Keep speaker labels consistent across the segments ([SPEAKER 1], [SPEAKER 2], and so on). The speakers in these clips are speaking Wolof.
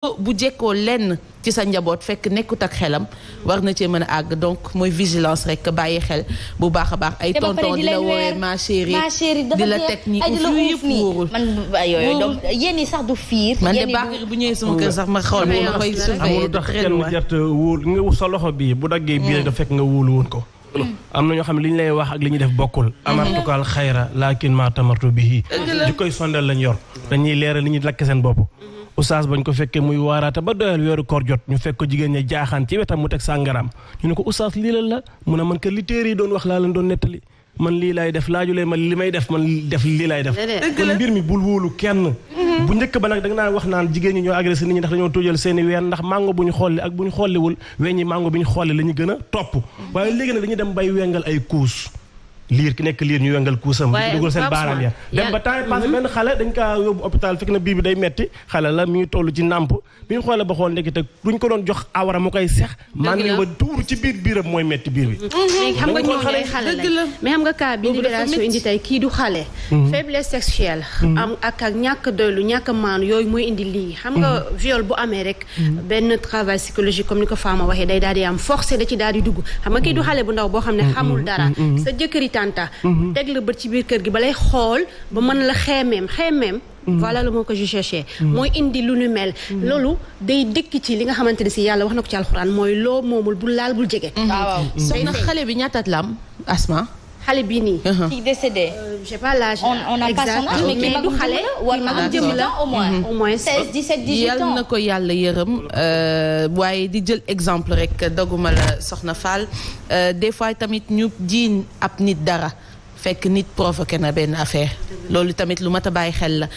[SPEAKER 1] bu jekkoo lenn ci sa njaboot fekk nekkut ak xelam war na cee mën a àgg donc mooy vigilance rek bàyyi xel bu baax a baax ay tonton di la woowe ma chérie di la teg ñi yëpp wóorul
[SPEAKER 2] man yooyu donc yéen ñi sax du fiir
[SPEAKER 1] man de baax bu ñëwee sama kër sax ma xool ma koy surveiller
[SPEAKER 3] amul tax kenn jart wóol nga sa loxo bi bu daggee bii da fekk nga wóolu woon ko am na ñoo xam ne li ñu lay wax ak li ñuy def bokkul amartukal xayra laakin ma tamartu bihi di koy sondeel lañ yor dañuy leeral li ñuy lakk seen bopp oustaz bañ ko fekkee muy waaraata ba doyal weeru koor jot ñu fekk ko jigéen ña jaaxaan ci wetam mu teg sàngaraam ñu ne ko oustaz lii la mu ne man que li téere yi doon wax laa leen doon nettali man lii laay def laajulee man li may def man def lii laay def kon mbir mi bul wóolu kenn bu njëkk ba nag da nga naan wax naan jigéen ñi ñoo agressé nit ñi ndax dañoo tóojal seeni ween ndax mango bu ñu xolli ak bu ñu xolliwul weññi mango bi ñu xolli la ñu gën a topp waaye léegi nag dañuy dem bay wengal ay kuus liir ki nekk liir ñu wengal kuusam di dugal seen baaraam ya dem ba temps passé benn xale dañ kaa yóbbu hôpital fekk na biir bi day metti xale la mi ngi toll ci nàmp bi ñu xoolee ba xool ndekki te duñ ko doon jox awara mu koy sex man ni ba tuuru ci biiram mooy metti biir bi
[SPEAKER 4] xam nga ñoo xale la mais xam nga cas bi libération indi tey kii du xale faiblesse sexuelle am ak ñàkk doylu ñàkk maanu yooyu mooy indi lii xam nga viol bu amee rek benn travail psychologique comme ni ko Fama waxee day daal di am forcé da ci daal di dugg xam nga kii du xale bu ndaw boo xam ne xamul dara sa jëkkëri teg la bët ci biir kër gi balay xool ba mën la xeemeem voilà le mot que je cherchais mooy indi lu nu mel loolu day dëkk ci li nga xamante ne si yàlla wax na ko ci alxuraan mooy loo moomul bul laal bul jege
[SPEAKER 1] waaw soxna xale bi ñaataat la am Asma
[SPEAKER 4] xale bii nii
[SPEAKER 2] qui décédé
[SPEAKER 4] j'ai pas l'âge
[SPEAKER 2] on n'a pas son âge mais du xale war na am jëm la au moins 16 17 18 ans
[SPEAKER 1] yàlla na ko yàlla yërëm waaye di jël exemple rek doguma la soxna Fall des fois tamit ñu jiiñ ab nit dara fekk nit provoqué na benn affaire loolu tamit lu mat a bàyyi xel la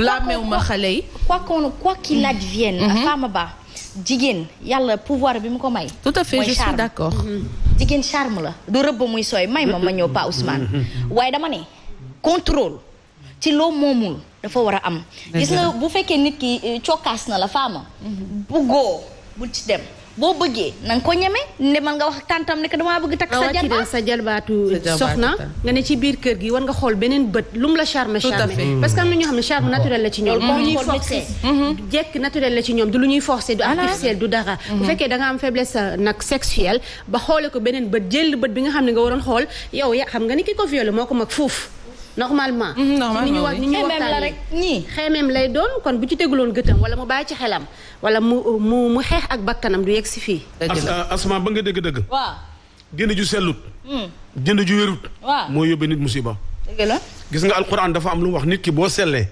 [SPEAKER 1] blâmewu ma xale yi
[SPEAKER 2] quoi qu'il advienne Fama Ba jigéen yàlla pouvoir bi mu ko may
[SPEAKER 1] tout à fait je suis d'accord
[SPEAKER 2] jigéen charme la du rëbb muy sooy may ma ñëw Pa Ousmane waaye dama ne contrôle ci loo moomul dafa war a am gis nga bu fekkee nit ki cokkaas na la Fama buggoo bul ci dem boo bëggee na nga ko ñeme ndemal nga wax tàntam ne que damaa bëgg takk
[SPEAKER 4] sa jalbaatu soxna nga ne ci biir kër gi war nga xool beneen bët lu mu la charme parce que am na ñoo xam ne charme naturel la ci ñoom lu ñuy forcé jekk naturel la ci ñoom du lu ñuy forcé du artificiel du dara bu fekkee da nga am faiblesse nag sexuelle ba xoole ko beneen bët jël bët bi nga xam ne nga waroon xool yow ya xam nga ni ki ko violé moo ko mag fuuf normalement ni ñu waxtaan rek ñii xeemeem lay doon kon bu ci teguloon gëtam wala mu bàyyi ci xelam wala mu xeex ak bakkanam du yegg si fii
[SPEAKER 5] Asma ba nga dëgg
[SPEAKER 2] waaw
[SPEAKER 5] jënd ju sellut jënd ju wérut moo yóbbee nit musiba
[SPEAKER 2] dëgg la
[SPEAKER 5] gis nga alquran dafa am lu mu wax nit ki boo sellee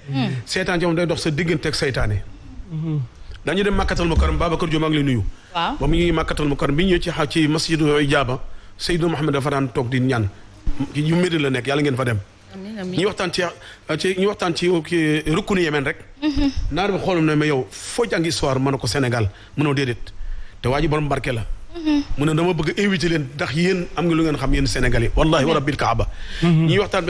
[SPEAKER 5] seytaan ci moom day dox sa diggante ak seytaane dañu dem màkkatal mukarram Babacar Diop maa ngi lay nuyu ba mu ngi màkkatal mukarram bi ñëw ci masjidu Ijaaba Seydou Mohamed dafa daan toog di ñaan yu Médine la nekk yàlla ngeen fa dem ñu waxtaan ci rukkunu Yemen rek naar bi xoolum ne ma yow foo jàngi histoire mën na ko Sénégal mënoo déedéet te waa ji borom barke la mu ne dama bëgg invité leen ndax yéen am nga lu ngeen xam yéen Sénégalais wallahi wa rabbil kaaba ñuy waxtaan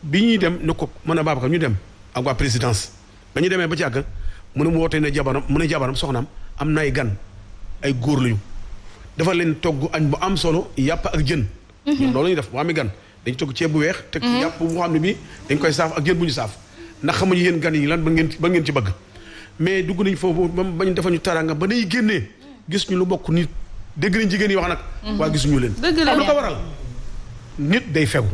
[SPEAKER 5] bi ñuy dem ne ko mën a Babacar ñu dem ak waa présidence ba ñu demee ba ci àgg mu ne mu wootee ne jabaram soxnaam am na ay gan ay góor lañu dafa leen togg añ bu am solo yàpp ak jën ñoom loolu ñu def bu amee gan dañ togg ceeb bu weex teg ci yàpp bu xam ne bii dañ koy saaf ak jën bu ñu saaf ndax xamuñu yéen gan yi lan ba ngeen ci bëgg mais dugg nañ foofu bañ defa ñu taranga ba day génnee gis ñu lu bokk nit dégg nañ jigéen yi wax nag waa gisuñu leen am lu ko waral nit day fegu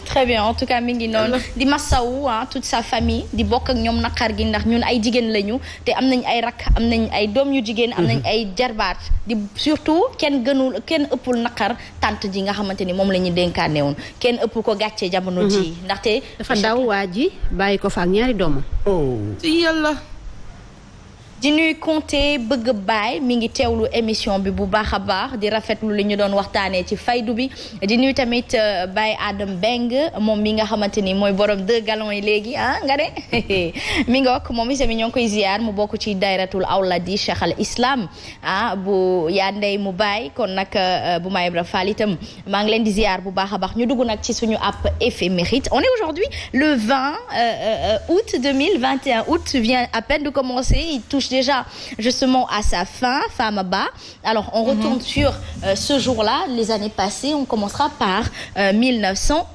[SPEAKER 2] très bien en tout cas mi ngi noonu di masawu toute sa famille di bokk ak ñoom naqar gi ndax ñun ay jigéen lañu te am nañ ay rakk am nañ ay doom yu jigéen am nañ ay jarbaat di surtout kenn ëppul naqar tante ji nga xamante ni moom la ñu dénkaane woon kenn ëpp ko gàccee jamono ji ndaxte
[SPEAKER 4] dafa daw waa ji bàyyi ko fa ak ñaari doomam
[SPEAKER 1] ci yàlla
[SPEAKER 2] di nuy compter bëgg baay mi ngi teewlu émission bi bu baax a baax di rafetlu li ñu doon waxtaanee ci faydu bi di nuy tamit Baye Adam Beng moom mi nga xamante ni mooy borom 2 gallons yi léegi nga de mi nga wax moom itamit ñoo ngi koy ziar mu bokk ci dayratul awladi Cheikh al Islam bu yaa ndey mu baay kon nag bu Maye Ibra Fall itam maa ngi leen di ziar bu baax a baax ñu dugg nag ci suñu app éphéméride on est aujourd'hui le 20 août 2021 août vient à peine de commencer il touche déjà justement à sa fin Fama Ba alors on retourne sur ce jour-là les années passées on commencera par 1900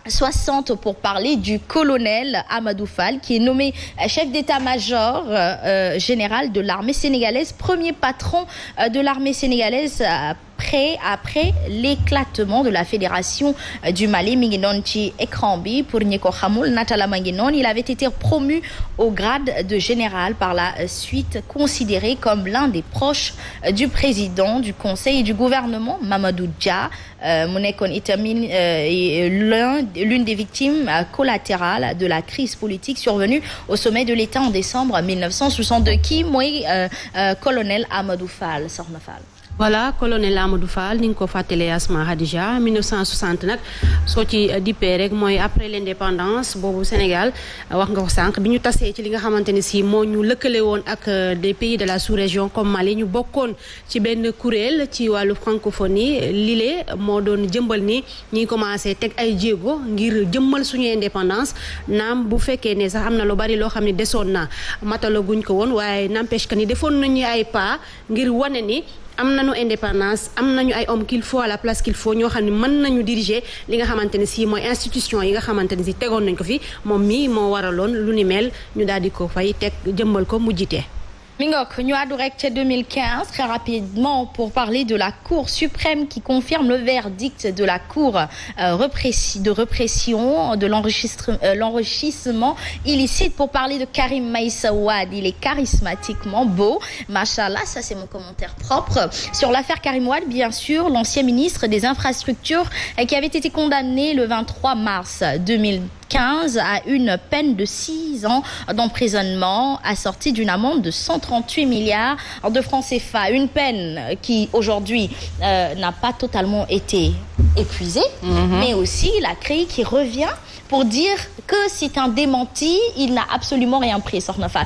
[SPEAKER 2] 60 pour parler du colonel Amadou Fall qui est nommé chef d'état-major général de l'armée sénégalaise, premier patron de l'armée sénégalaise après l'éclatement de la fédération du Mali. Mi ngi noon ci écran bi pour ñi ko xamul Natala ma ngi noon. Il avait été promu au grade de général, par la suite considéré comme l'un des proches du président du conseil et du gouvernement Mamadou Dia. Mu nekkoon itamit l'une des victimes collatérales de la crise politique survenue au sommet de l'État en décembre 1962. Kii mooy colonel Amadou Fall, Soxna Fall.
[SPEAKER 4] voilà colonel Amadou Fall ni nga ko fàttalee Asma Hadija 1960 nag soo ci dippee rek mooy après l'indépendance boobu Sénégal wax nga ko sànq bi ñu tasee ci li nga xamante ne si moo ñu lëkkale woon ak des pays de la sous-région comme Mali, ñu bokkoon ci benn kuréel ci wàllu francophonie. lile moo doon jëmbal ni ñi commencé teg ay jéego ngir jëmmal suñu indépendance. naam bu fekkee ne sax am na lu bari loo xam ne desoon na matalaguñ ko woon, waaye n'empêche que ni defoon nañu ay pas ngir wane ni am nañu indépendance, am nañu ay hommes qu'il faut à la place qu'il faut, ñoo xam ne mën nañu diriger li nga xamante ne si mooy institution yi nga xamante ne si tegoon nañ ko fi. moom mii moo waraloon lu ni mel ñu daal di ko fay teg jëmbal ko mu jiite.
[SPEAKER 2] Mingok, ñu àddu rek ca 2015 très rapidement pour parler de la Cour suprême qui confirme le verdict de la Cour de répression de l'enrichissement illicite. Pour parler de Karim Meïssa Wade, il est charismatiquement beau, machallah, ça c'est mon commentaire propre. Sur l'affaire Karim Wade, bien sûr, l'ancien ministre des Infrastructures qui avait été condamné le 23 mars 2015 à une peine de 6 ans d'emprisonnement assortie d'une amende de 138 milliards de francs CFA. Une peine qui aujourd'hui n'a pas totalement été épuisée, mais aussi la CREI qui revient pour dire que c'est un démenti, il n'a absolument rien pris, Soxna Fall.